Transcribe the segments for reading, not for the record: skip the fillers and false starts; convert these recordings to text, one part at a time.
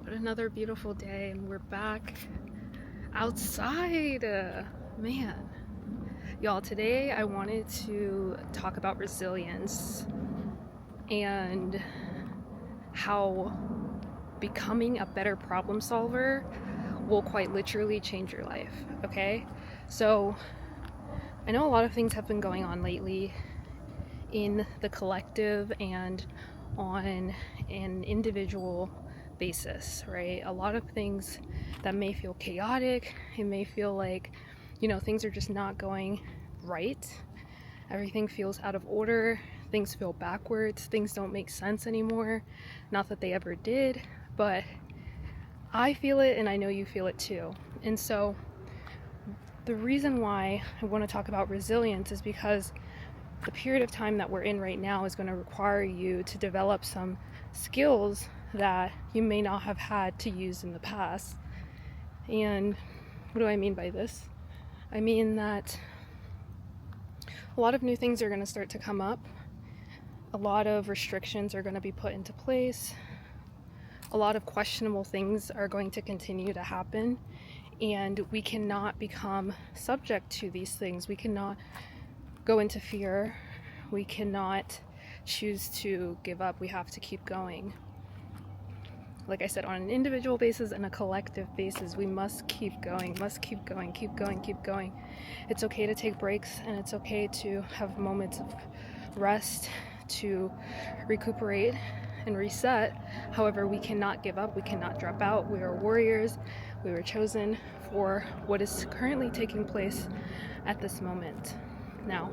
But another beautiful day, and we're back outside. Man, y'all, today I wanted to talk about resilience and how becoming a better problem solver will quite literally change your life, okay? So, I know a lot of things have been going on lately in the collective and on an individual basis, right? A lot of things that may feel chaotic, it may feel like, things are just not going right. Everything feels out of order, things feel backwards, things don't make sense anymore. Not that they ever did, but I feel it and I know you feel it too. And so the reason why I want to talk about resilience is because the period of time that we're in right now is going to require you to develop some skills that you may not have had to use in the past. And what do I mean by this? I mean that a lot of new things are going to start to come up. A lot of restrictions are going to be put into place. A lot of questionable things are going to continue to happen. And we cannot become subject to these things. We cannot go into fear. We cannot choose to give up. We have to keep going. Like I said, on an individual basis and a collective basis, we must keep going, keep going. It's okay to take breaks, and it's okay to have moments of rest, to recuperate and reset. However, we cannot give up. We cannot drop out. We are warriors. We were chosen for what is currently taking place at this moment. Now,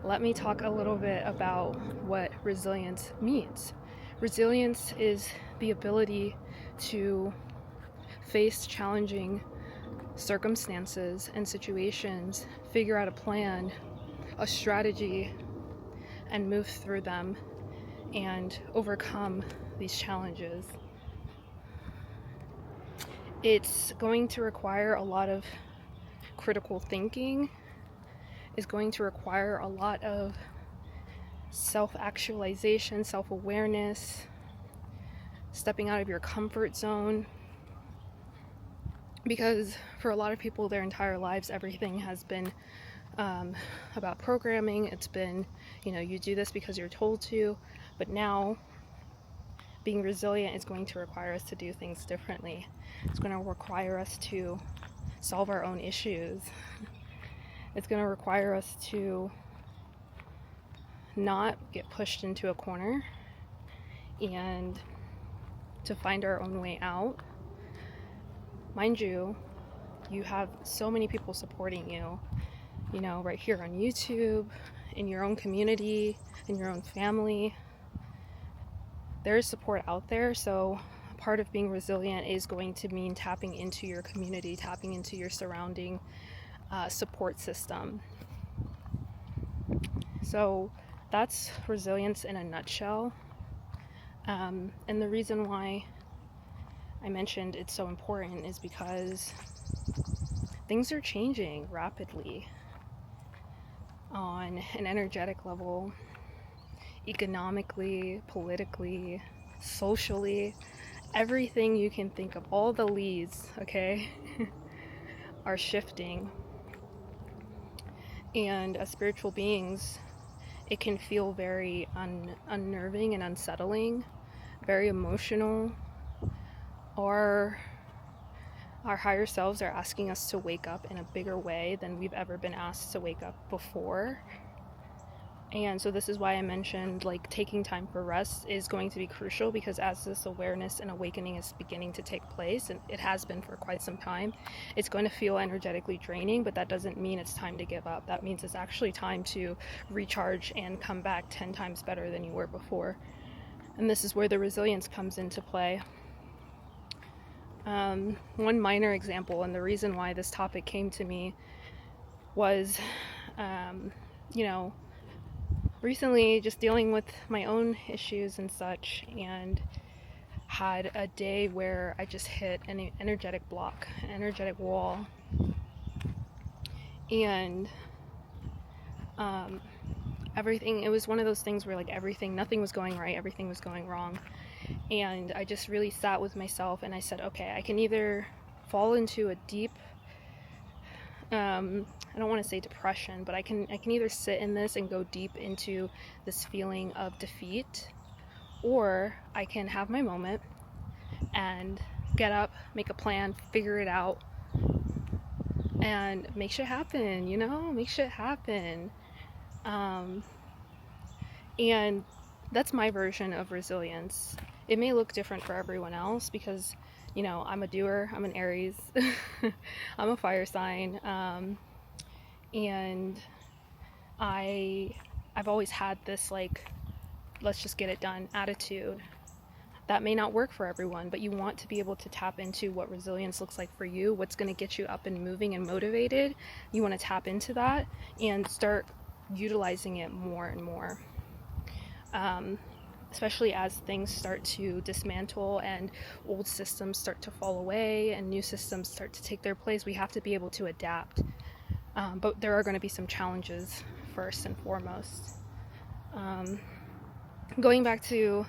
let me talk a little bit about what resilience means. Resilience is the ability to face challenging circumstances and situations, figure out a plan, a strategy, and move through them and overcome these challenges. It's going to require a lot of critical thinking. Is going to require a lot of self-actualization, self-awareness, stepping out of your comfort zone. Because for a lot of people, their entire lives, everything has been about programming. It's been, you do this because you're told to. But now, being resilient is going to require us to do things differently. It's going to require us to solve our own issues. It's going to require us to not get pushed into a corner and to find our own way out. Mind you, you have so many people supporting you, right here on YouTube, in your own community, in your own family. There is support out there, so part of being resilient is going to mean tapping into your community, tapping into your surrounding support system. So that's resilience in a nutshell. And the reason why I mentioned it's so important is because things are changing rapidly on an energetic level, economically, politically, socially. Everything you can think of, all the leads, okay, are shifting. And as spiritual beings, it can feel very unnerving and unsettling, very emotional. Our higher selves are asking us to wake up in a bigger way than we've ever been asked to wake up before. And so this is why I mentioned taking time for rest is going to be crucial, because as this awareness and awakening is beginning to take place, and it has been for quite some time, it's going to feel energetically draining, but that doesn't mean it's time to give up. That means it's actually time to recharge and come back 10 times better than you were before. And this is where the resilience comes into play. One minor example, and the reason why this topic came to me was, recently just dealing with my own issues and such, and had a day where I just hit an energetic block, an energetic wall. And everything, it was one of those things where nothing was going right, everything was going wrong. And I just really sat with myself and I said, okay, I can either fall into a deep, I don't want to say depression, but I can either sit in this and go deep into this feeling of defeat, or I can have my moment and get up, make a plan, figure it out, and make shit happen, make shit happen. Um, and that's my version of resilience. It may look different for everyone else because, I'm a doer, I'm an Aries, I'm a fire sign, and I've always had this like, let's just get it done attitude. That may not work for everyone, but you want to be able to tap into what resilience looks like for you, what's going to get you up and moving and motivated. You want to tap into that and start utilizing it more and more. Especially as things start to dismantle and old systems start to fall away and new systems start to take their place, we have to be able to adapt. But there are going to be some challenges first and foremost. Going back to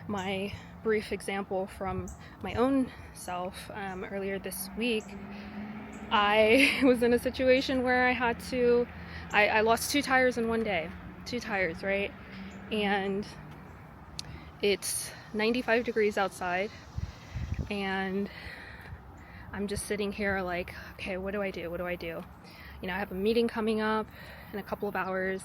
my brief example from my own self, earlier this week, I was in a situation where I lost 2 tires in one day. 2 tires, right? And it's 95 degrees outside, and I'm just sitting here like, okay, what do I do? What do I do? I have a meeting coming up in a couple of hours,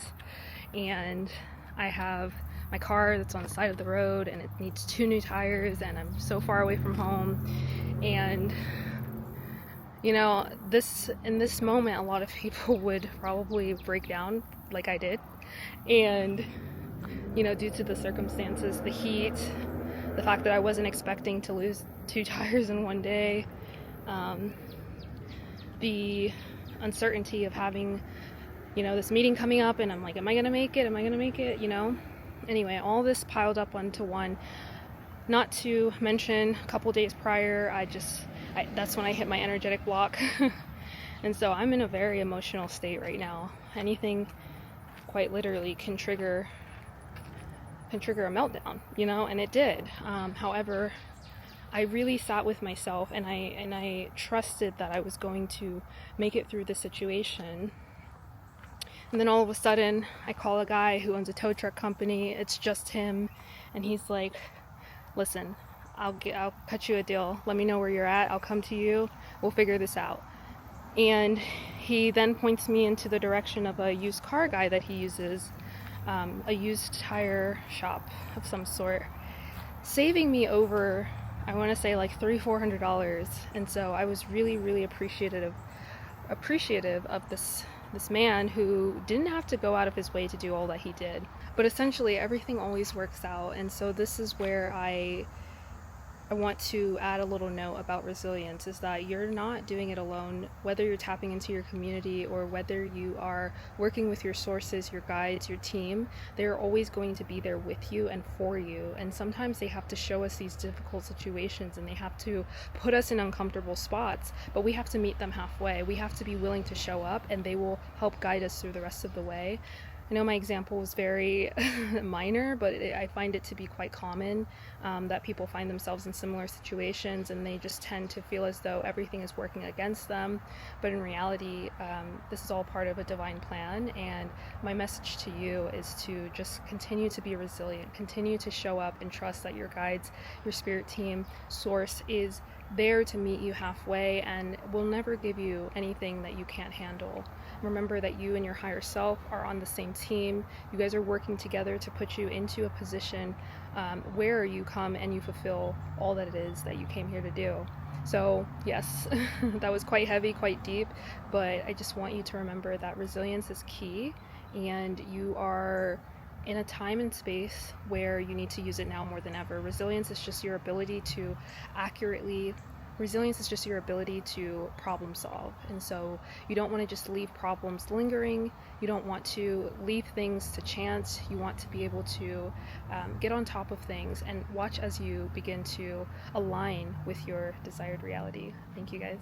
and I have my car that's on the side of the road, and it needs 2 new tires, and I'm so far away from home. And in this moment, a lot of people would probably break down like I did. And due to the circumstances, the heat, the fact that I wasn't expecting to lose 2 tires in one day, the uncertainty of having, this meeting coming up, and I'm like, am I gonna make it? Am I gonna make it? Anyway, all this piled up onto one. Not to mention, a couple days prior, that's when I hit my energetic block. And so I'm in a very emotional state right now. Anything quite literally can trigger a meltdown, and it did. However, I really sat with myself, and I trusted that I was going to make it through the situation. And then all of a sudden, I call a guy who owns a tow truck company. It's just him, and he's like, listen, I'll cut you a deal. Let me know where you're at. I'll come to you. We'll figure this out. And he then points me into the direction of a used car guy that he uses, a used tire shop of some sort, saving me over, I want to say like $300-400. And so I was really, really appreciative of this man who didn't have to go out of his way to do all that he did. But essentially everything always works out. And so this is where I want to add a little note about resilience, is that you're not doing it alone. Whether you're tapping into your community or whether you are working with your sources, your guides, your team, they're always going to be there with you and for you. And sometimes they have to show us these difficult situations, and they have to put us in uncomfortable spots, but we have to meet them halfway. We have to be willing to show up, and they will help guide us through the rest of the way. I know my example was very minor, but I find it to be quite common, that people find themselves in similar situations and they just tend to feel as though everything is working against them. But in reality, this is all part of a divine plan, and my message to you is to just continue to be resilient, continue to show up and trust that your guides, your spirit team, source is there to meet you halfway and will never give you anything that you can't handle. Remember that you and your higher self are on the same team. You guys are working together to put you into a position where you come and you fulfill all that it is that you came here to do. So yes, that was quite heavy, quite deep, but I just want you to remember that resilience is key, and you are in a time and space where you need to use it now more than ever. Resilience is just your ability to problem solve. And so you don't want to just leave problems lingering. You don't want to leave things to chance. You want to be able to get on top of things and watch as you begin to align with your desired reality. Thank you guys.